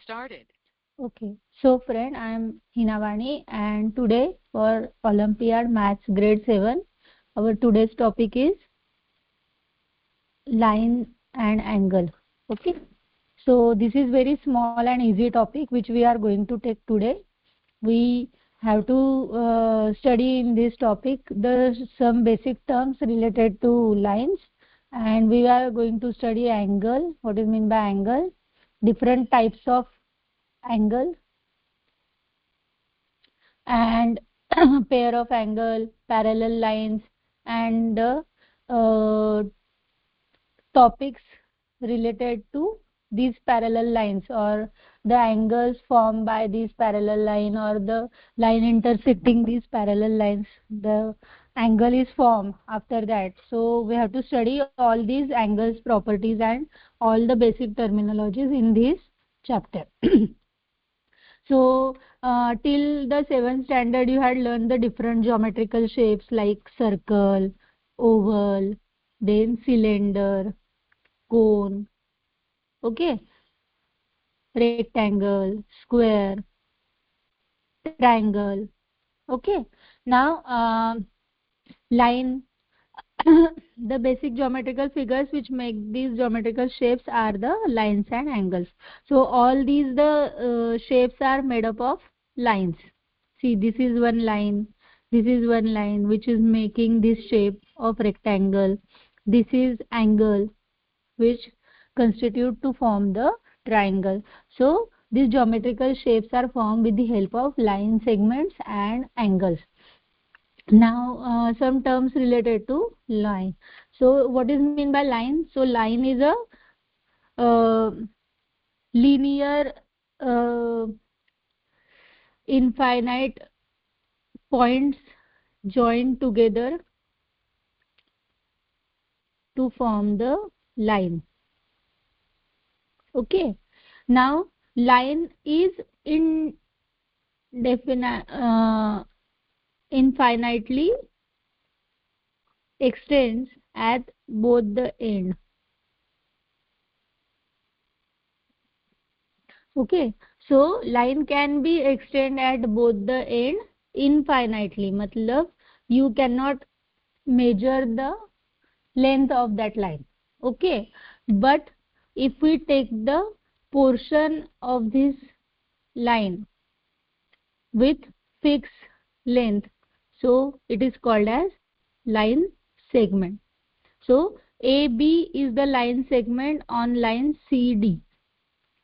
started. Okay, so friend, I am Hinavani and today for Olympiad Maths Grade 7, our today's topic is line and angle. Okay, so this is very small and easy topic which we are going to take today. We have to study in this topic some basic terms related to lines, and we are going to study angle. What is mean by angle? Different types of angle and pair of angle, parallel lines, and uh, topics related to these parallel lines or the angles formed by these parallel line or the line intersecting these parallel lines. The angle is formed after that. So we have to study all these angles, properties, and all the basic terminologies in this chapter. So, till the 7th standard, you had learned the different geometrical shapes like circle, oval, then cylinder, cone, okay, rectangle, square, triangle, okay. Now, line. The basic geometrical figures which make these geometrical shapes are the lines and angles. So all these shapes are made up of lines. See, this is one line, this is one line which is making this shape of rectangle. This is angle which constitute to form the triangle. So these geometrical shapes are formed with the help of line segments and angles. Now, some terms related to line. So, what is mean by line? So, line is a linear, uh, infinite points joined together to form the line. Okay. Now, line is infinitely extends at both the end. Okay, so line can be extended at both the end infinitely. Matlab, you cannot measure the length of that line. Okay, but if we take the portion of this line with fixed length, so it is called as line segment. So AB is the line segment on line CD.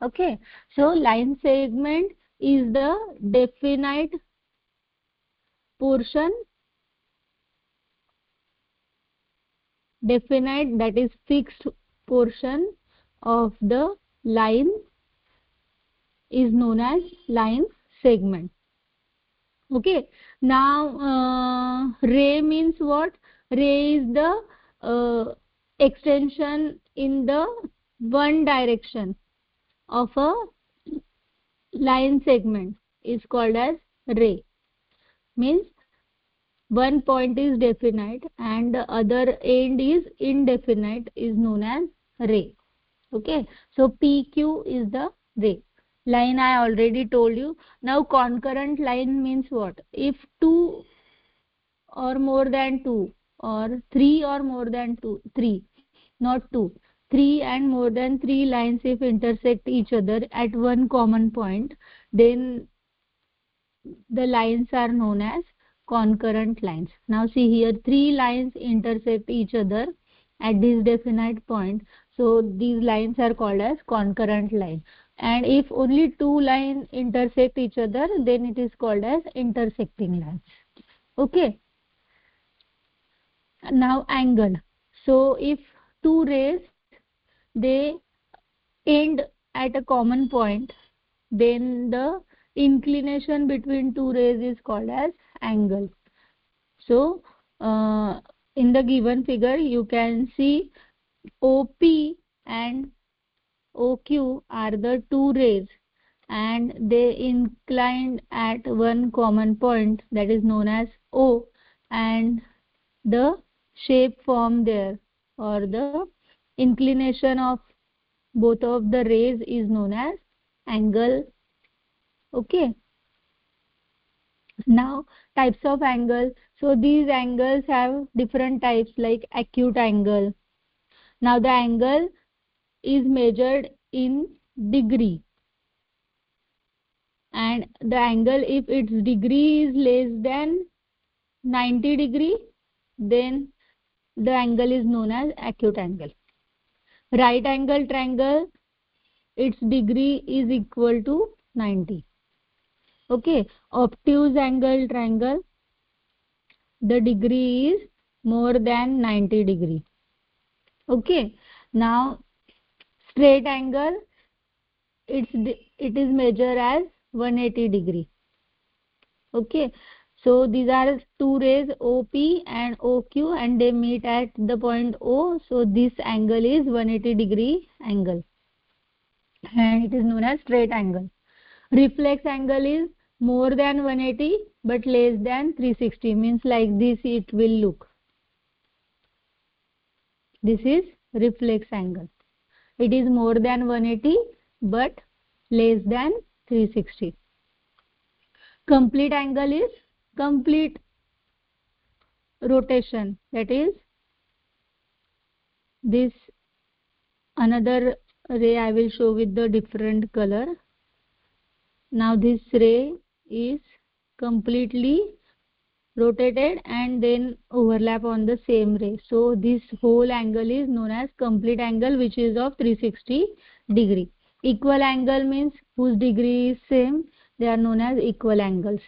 Okay, so line segment is the definite portion, definite, that is fixed portion of the line is known as line segment. Okay, now ray means what? Ray is the extension in the one direction of a line segment is called as ray. Means one point is definite and the other end is indefinite, is known as ray. Okay, so PQ is the ray. Line I already told you. Now concurrent line means what? If two or more than two, or three or more than three, not two, three and more than three lines if intersect each other at one common point, then the lines are known as concurrent lines. Now see here, three lines intersect each other at this definite point, so these lines are called as concurrent line. And if only two lines intersect each other, then it is called as intersecting lines. Okay, now angle. So if two rays, they end at a common point, then the inclination between two rays is called as angle. So in the given figure you can see OP and OQ are the two rays and they inclined at one common point, that is known as O, and the shape formed there or the inclination of both of the rays is known as angle. Okay. Now types of angle. So these angles have different types like acute angle. Now the angle is measured in degree, and the angle, if its degree is less than 90 degree, then the angle is known as acute angle. Right angle triangle, its degree is equal to 90. Okay. Obtuse angle triangle, the degree is more than 90 degree. Okay. Now straight angle, it is measured as 180 degree. Okay. So these are two rays OP and OQ, and they meet at the point O. So this angle is 180 degree angle, and it is known as straight angle. Reflex angle is more than 180 but less than 360, means like this it will look. This is reflex angle. It is more than 180 but less than 360. Complete angle is complete rotation, that is this. Another ray I will show with the different color. Now this ray is completely rotated and then overlap on the same ray. So this whole angle is known as complete angle, which is of 360 degree. Equal angle means whose degree is same, they are known as equal angles.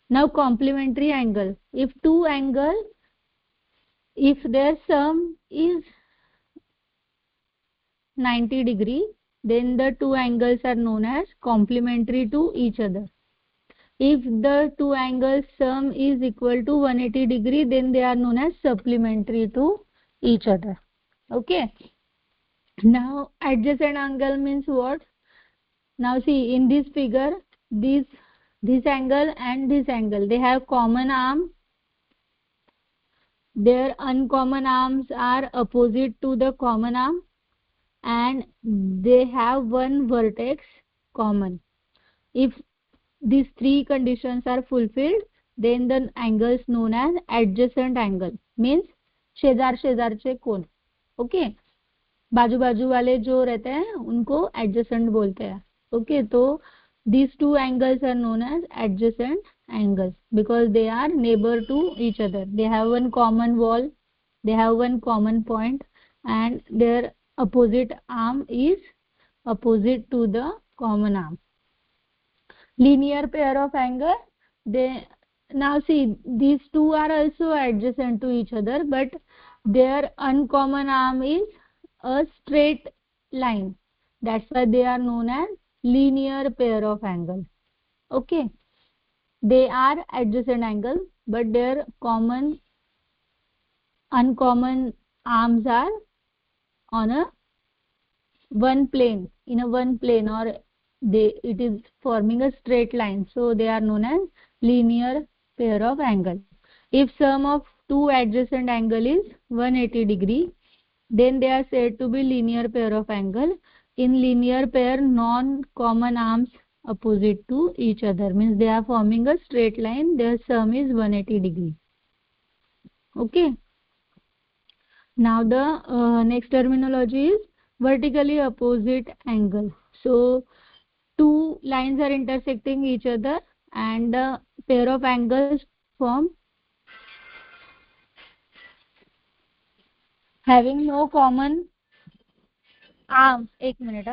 Now complementary angle, if two angle, if their sum is 90 degree, then the two angles are known as complementary to each other. If the two angles sum is equal to 180 degree, then they are known as supplementary to each other. Okay. Now adjacent angle means what? Now see in this figure, this angle and this angle, they have common arm. Their uncommon arms are opposite to the common arm, and they have one vertex common. If these three conditions are fulfilled, then the angle is known as adjacent angle, means शेजार शेजारचे कोण. Okay. बाजू बाजू वाले जो रहते हैं उनको एडजेसेंट बोलते हैं. ओके. तो these two angles are known as adjacent angles because they are neighbor to each other. They have one common wall, they have one common point, and their opposite arm is opposite to the common arm. Linear pair of angle, they, now see these two are also adjacent to each other, but their uncommon arm is a straight line. That's why they are known as linear pair of angle. Okay. They are adjacent angle, but their uncommon arms are on a one plane, in a one plane, or it is forming a straight line, so they are known as linear pair of angle. If sum of two adjacent angle is 180 degree, then they are said to be linear pair of angle. In linear pair, non common arms opposite to each other, means they are forming a straight line, their sum is 180 degree. Okay. Now the next terminology is vertically opposite angle. So two lines are intersecting each other and a pair of angles form having no common arms. एक minute.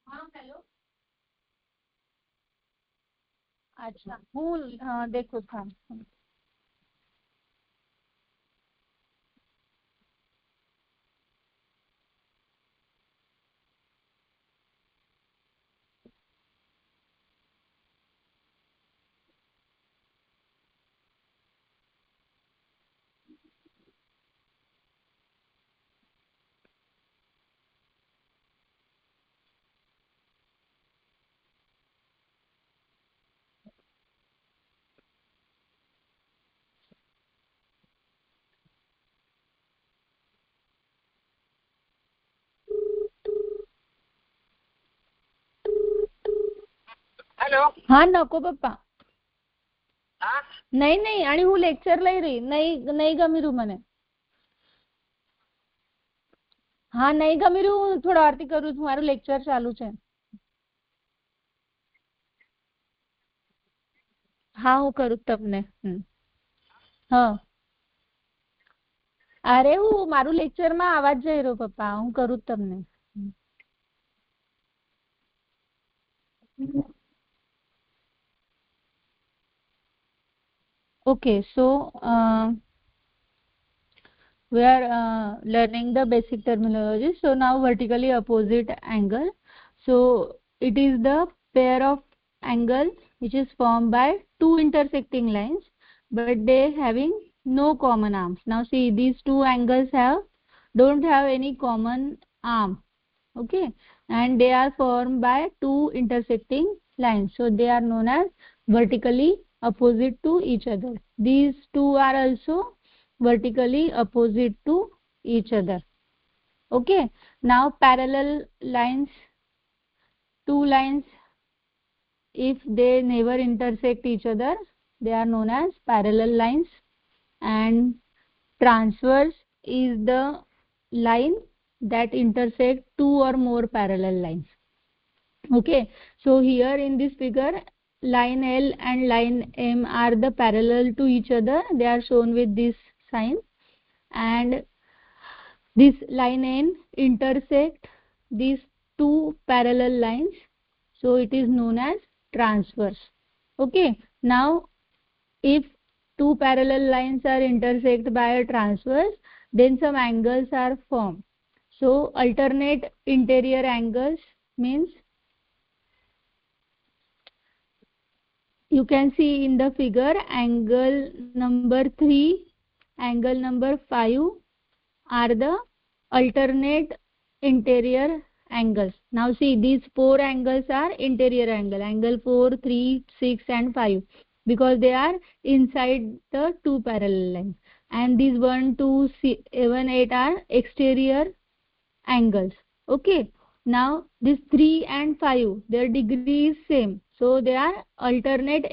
हाँ hello. अच्छा હું देखो था. હા नको પપ્પા નહીં અને હું લેક્ચર લઈ રહી નહીં ગમી રહ્યું મને હા નહીં ગમી રહ્યું હું થોડા વારથી કરું છું મારું લેક્ચર ચાલુ છે હા હું કરું તમને હા અરે હું મારું લેક્ચરમાં આવાજ જઈ રહ્યો પપ્પા હું કરું તમને Okay, so we are learning the basic terminology. So now vertically opposite angle. So it is the pair of angle which is formed by two intersecting lines, but they having no common arms. Now see these two angles don't have any common arm. Okay, and they are formed by two intersecting lines. So they are known as vertically opposite to each other. These two are also vertically opposite to each other. Okay, now parallel lines, two lines, if they never intersect each other, they are known as parallel lines. And transverse is the line that intersect two or more parallel lines. Okay, so here in this figure, line L and line M are the parallel to each other. They are shown with this sign, and this line N intersect these two parallel lines, so it is known as transverse. Okay, now if two parallel lines are intersect by a transverse, then some angles are formed. So alternate interior angles means you can see in the figure angle number 3, angle number 5 are the alternate interior angles. Now see these four angles are interior angle 4, 3, 6 and 5, because they are inside the two parallel lines, and these 1, 2, 7, 8 are exterior angles. Okay, now this 3 and 5, their degree is same, so they are alternate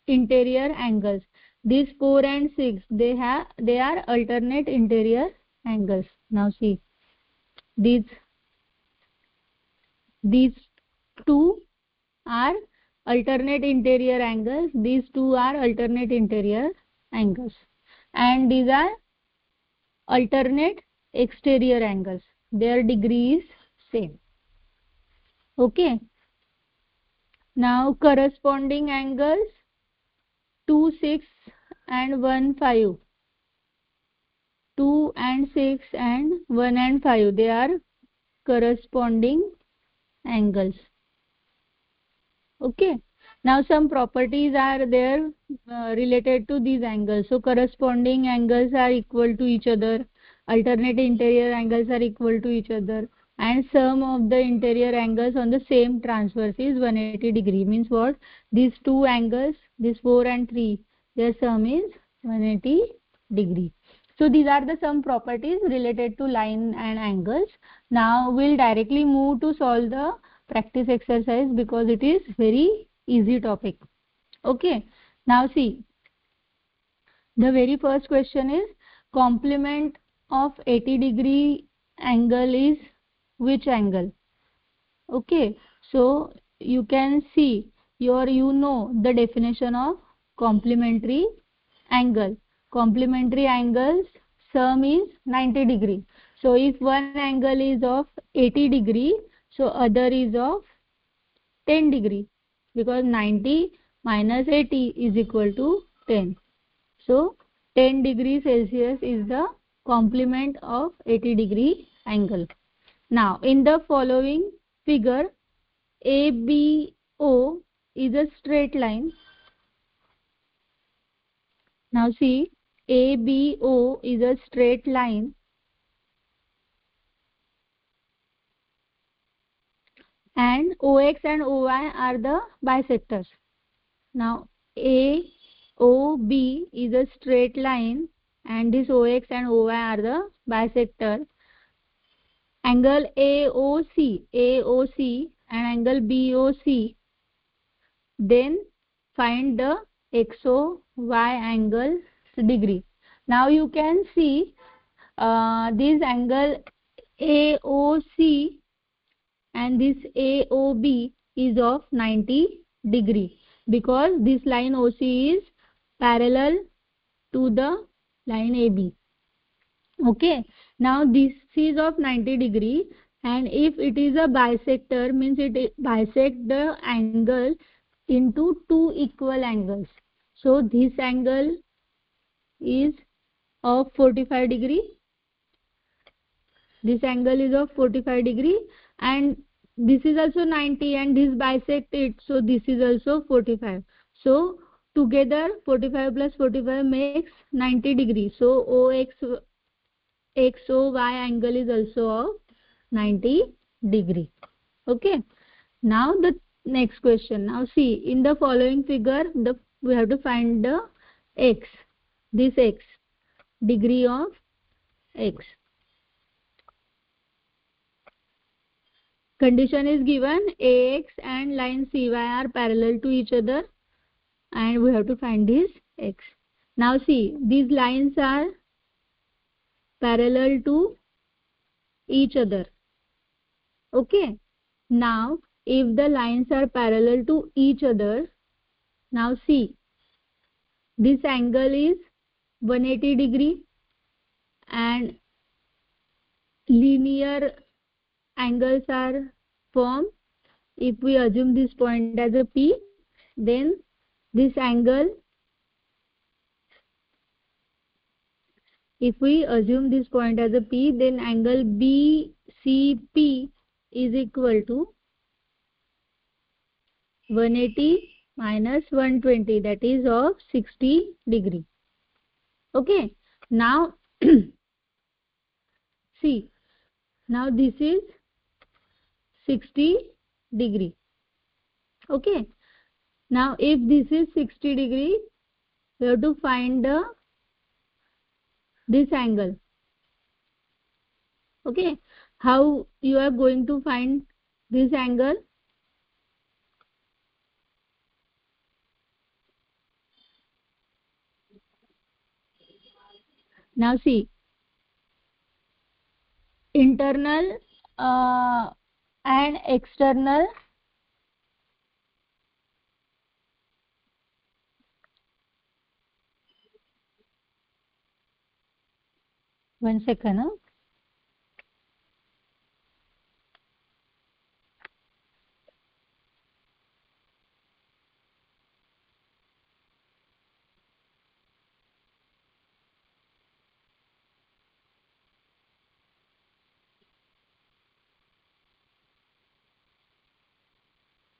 interior angles. These 4 and 6, they are alternate interior angles. Now see these these two are alternate interior angles, these two are alternate interior angles, and these are alternate exterior angles. Their degree is same. Okay, now corresponding angles 2, 6 and 1, 5. 2 and 6 and 1 and 5, they are corresponding angles. Okay, now some properties are there related to these angles. So corresponding angles are equal to each other, alternate interior angles are equal to each other, and sum of the interior angles on the same transverse is 180 degree. Means what? These two angles, this 4 and 3, their sum is 180 degree. So these are the some properties related to line and angles. Now we'll directly move to solve the practice exercise because it is very easy topic. Okay, now see, the very first question is complement of 80 degree angle is which angle? Okay, so you can see you know the definition of complementary angle. Complementary angles sum is 90 degree. So if one angle is of 80 degree, so other is of 10 degree, because 90 minus 80 is equal to 10. So 10 degree Celsius is the complement of 80 degree angle. Now in the following figure, ABO is a straight line. Now see, ABO is a straight line and OX and OY are the bisectors. Now AOB is a straight line and this OX and OY are the bisector. Angle AOC and angle BOC Then find the XOY angle degree. Now you can see this angle AOC and this AOB is of 90 degree, because this line OC is parallel to the line AB. Okay, now this is of 90 degree, and if it is a bisector, means it bisect the angle into two equal angles. So this angle is of 45 degree, this angle is of 45 degree, and this is also 90, and this bisect it, so this is also 45. So together 45 plus 45 makes 90 degree. So XOY angle is also of 90 degree. Okay, now the next question. Now see, in the following figure, we have to find the x, this x, degree of x. Condition is given, AX and line CY are parallel to each other, and we have to find this x. Now see, these lines are parallel to each other. Okay, now if the lines are parallel to each other, now see, this angle is 180 degree, and linear angles are formed. If we assume this point as a P, then this angle, if we assume this point as a P, then angle BCP is equal to 180 minus 120, that is of 60 degree. Okay, now see, now this is 60 degree. Okay, now if this is 60 degree, we have to find this angle. Okay, how you are going to find this angle? Now see, internal and external, one second.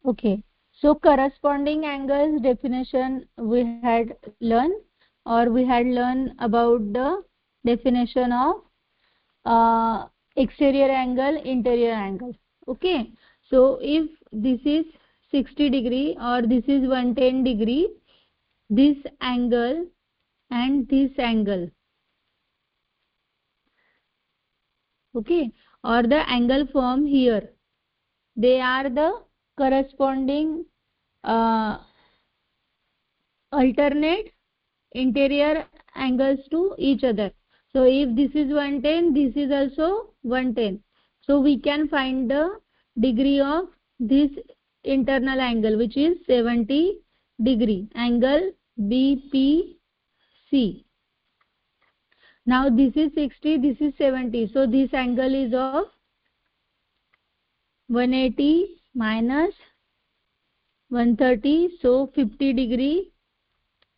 Okay, so corresponding angles definition we had learned, or we had learned about the definition of exterior angle, interior angle. Okay, so if this is 60 degree or this is 110 degree, this angle and this angle, okay, or the angle formed here, they are the corresponding alternate interior angles to each other. So if this is 110, this is also 110. So we can find the degree of this internal angle, which is 70 degree, angle BPC. Now this is 60, this is 70. So this angle is of 180 minus 130. So 50 degree,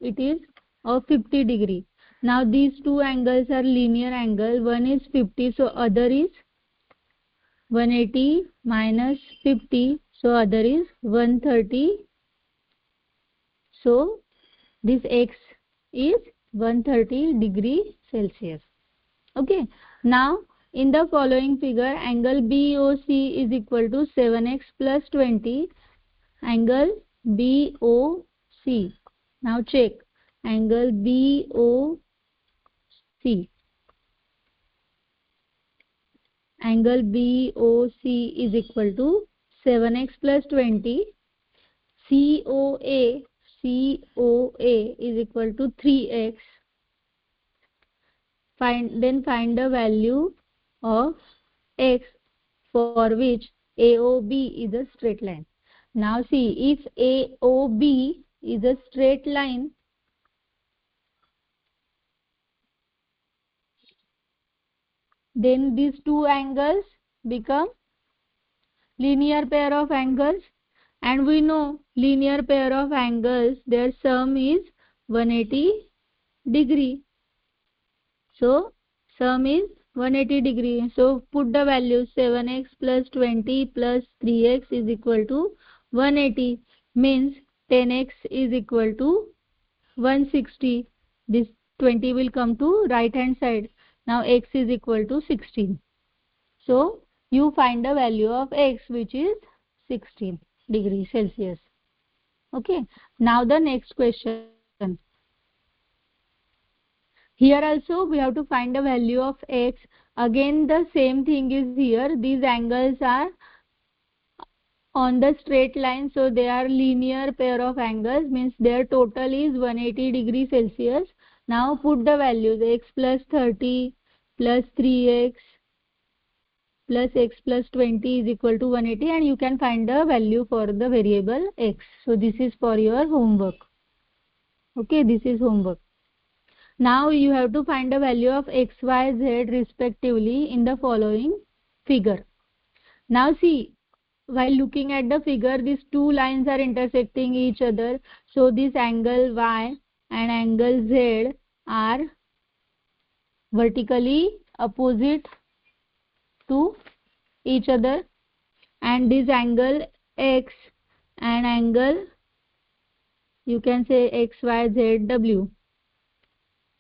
it is of 50 degree. Now these two angles are linear angle. One is 50, so other is 180 minus 50, so other is 130. So this x is 130 degree Celsius. Okay, now in the following figure, angle BOC is equal to 7x plus 20, angle BOC. Now check angle BOC. Angle BOC is equal to 7x plus 20. COA is equal to 3x. Find the value of x for which AOB is a straight line. Now see, if AOB is a straight line, then these two angles become linear pair of angles, and we know linear pair of angles, their sum is 180 degree. So sum is 180 degree. So put the value 7x plus 20 plus 3x is equal to 180, means 10x is equal to 160. This 20 will come to right hand side. Now x is equal to 16. So you find the value of x, which is 16 degrees Celsius. Okay. Now the next question. Here also we have to find the value of x. Again the same thing is here. These angles are on the straight line, so they are linear pair of angles, means their total is 180 degrees Celsius. Now put the values x plus 30 plus 3x plus x plus 20 is equal to 180, and you can find the value for the variable x. So this is for your homework. Okay, this is homework. Now you have to find the value of x, y, z respectively in the following figure. Now see, while looking at the figure, these two lines are intersecting each other. So this angle y and angle z are vertically opposite to each other, and this angle x and angle, you can say x, y, z, w,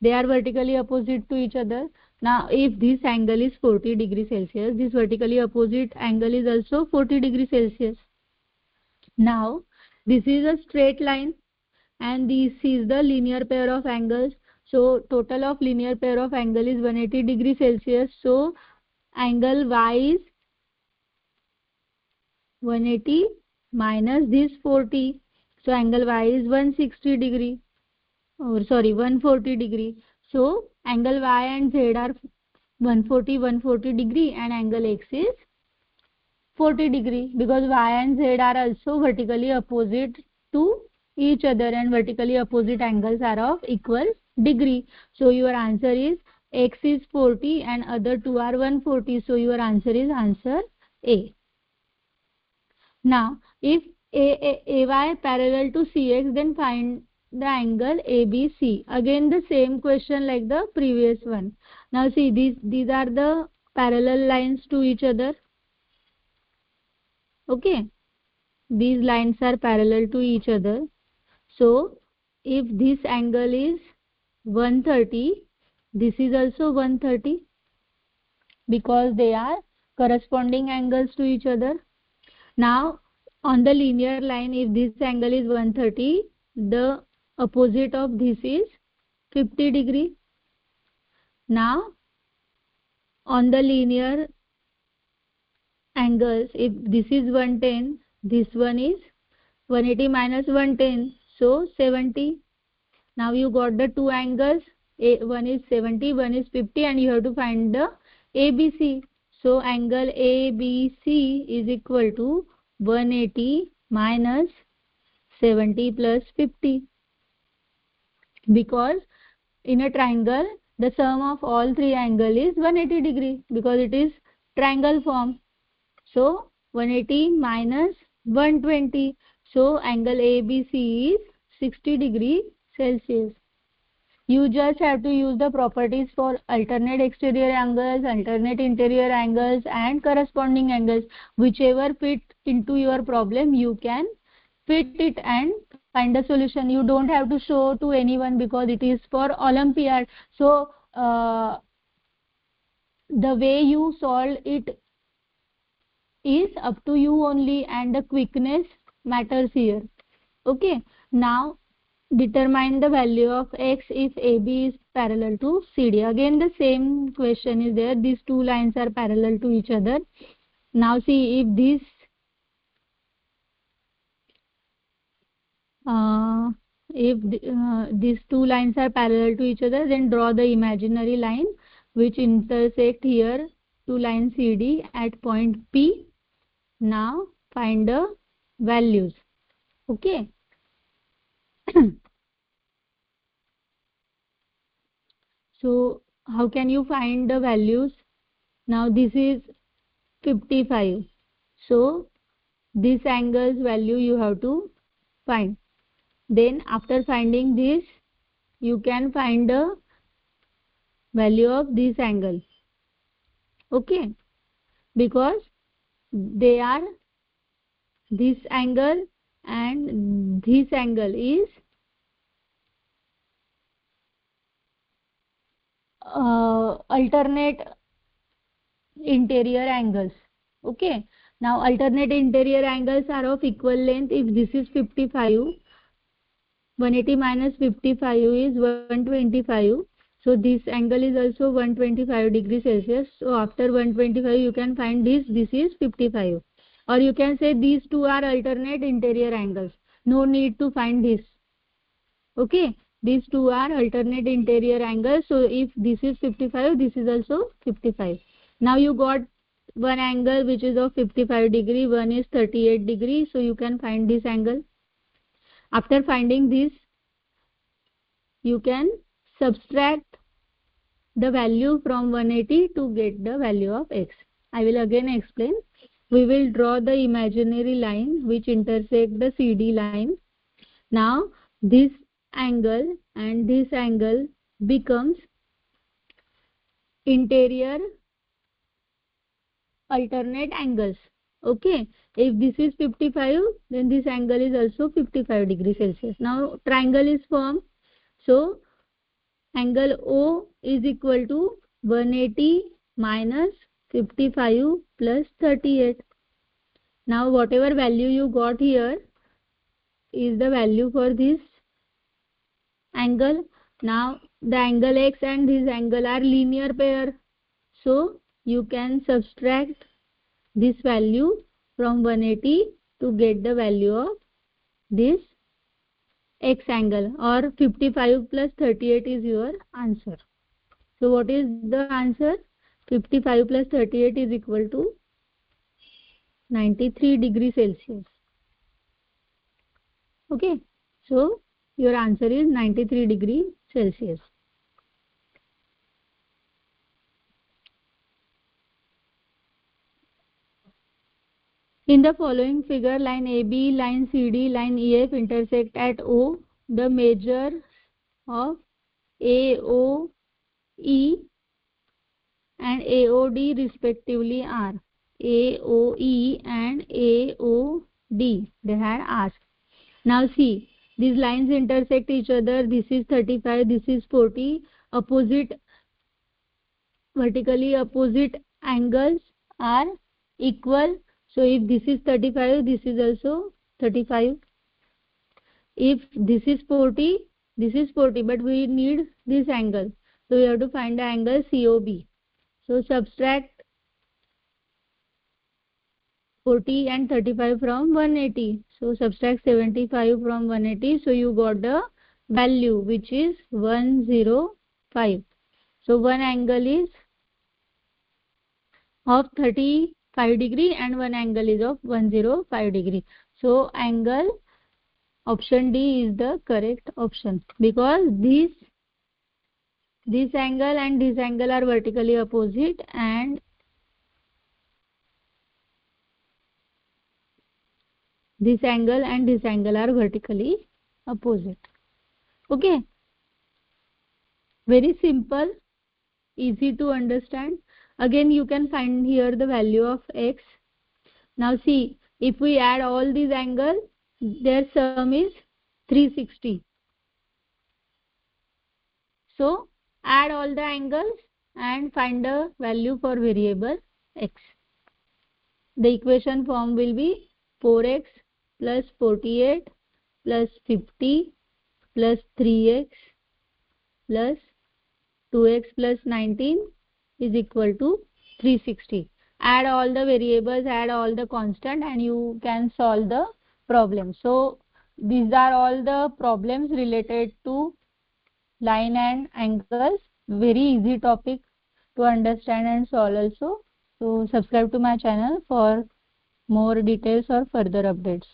they are vertically opposite to each other. Now if this angle is 40 degrees Celsius, this vertically opposite angle is also 40 degrees Celsius. Now this is a straight line and this is the linear pair of angles. So total of linear pair of angle is 180 degrees Celsius. So angle y is 180 minus this 40. So angle y is 160 degree. Or sorry, 140 degree. So angle y and z are 140 degree, and angle x is 40 degree, because y and z are also vertically opposite to each other, and vertically opposite angles are of equal degree. So your answer is x is 40 and other two are 140. So your answer is answer A. Now if AY parallel to CX, then find the angle ABC. Again the same question like the previous one. Now see, these are the parallel lines to each other. Okay, these lines are parallel to each other. So if this angle is 130, this is also 130, because they are corresponding angles to each other. Now on the linear line, if this angle is 130, the opposite of this is 50 degree. Now on the linear angles, if this is 110, this one is 180 minus 110, so 70. Now you got the two angles, one is 70, one is 50, and you have to find the ABC. So angle ABC is equal to 180 minus 70 plus 50, because in a triangle the sum of all three angles is 180 degree, because it is triangle form. So 180 minus 120, so angle ABC is 60 degree Celsius. You just have to use the properties for alternate exterior angles, alternate interior angles, and corresponding angles. Whichever fit into your problem, you can fit it and find a solution. You don't have to show to anyone, because it is for Olympiad. So the way you solve it is up to you only, and the quickness matters here. Okay, now determine the value of x if AB is parallel to CD. Again the same question is there. These two lines are parallel to each other. Now see, if this if these two lines are parallel to each other, then draw the imaginary line which intersect here two lines CD at point P. Now find the values. Okay. So how can you find the values? Now this is 55. So this angle's value you have to find. Then after finding this, you can find the value of this angle. Okay. Because they are this angle and this angle is alternate interior angles. Okay. Now alternate interior angles are of equal length. If this is 55, 180 minus 55 is 125. So this angle is also 125 degrees Celsius. So after 125 you can find this is 55. Or you can say these two are alternate interior angles. No need to find this. Okay, these two are alternate interior angles. So if this is 55, this is also 55. Now you got one angle which is of 55 degree, one is 38 degree. So you can find this angle. After finding this, you can subtract the value from 180 to get the value of x. I will again explain. We will draw the imaginary line which intersect the CD line. Now this angle and this angle becomes interior alternate angles. Okay, if this is 55, then this angle is also 55 degrees Celsius. Now triangle is formed. So angle O is equal to 180 minus 55 plus 38. Now whatever value you got here is the value for this angle. Now the angle X and this angle are linear pair. So you can subtract this value from 180 to get the value of this X angle, or 55 plus 38 is your answer. So what is the answer? 55 plus 38 is equal to 93 degrees Celsius. Okay. So your answer is 93 degrees Celsius. In the following figure, line AB, line CD, line EF intersect at O. The measures of AOE and AOD respectively are. AOE and AOD, they had asked. Now see, these lines intersect each other. This is 35, this is 40. Vertically opposite angles are equal. So if this is 35, this is also 35. If this is 40, this is 40, but we need this angle. So we have to find the angle COB. So subtract 40 and 35 from 180. So subtract 75 from 180. So you got the value which is 105. So one angle is of 35 degree and one angle is of 105 degree. So angle option D is the correct option, because this angle and this angle are vertically opposite, and this angle and this angle are vertically opposite. Okay, very simple, easy to understand. Again you can find here the value of x. Now see, if we add all these angles, their sum is 360. So add all the angles and find the value for variable x. The equation form will be 4x plus 48 plus 50 plus 3x plus 2x plus 19 is equal to 360. Add all the variables, add all the constant, and you can solve the problem. So these are all the problems related to line and angles. Very easy topic to understand and solve also. So subscribe to my channel for more details or further updates.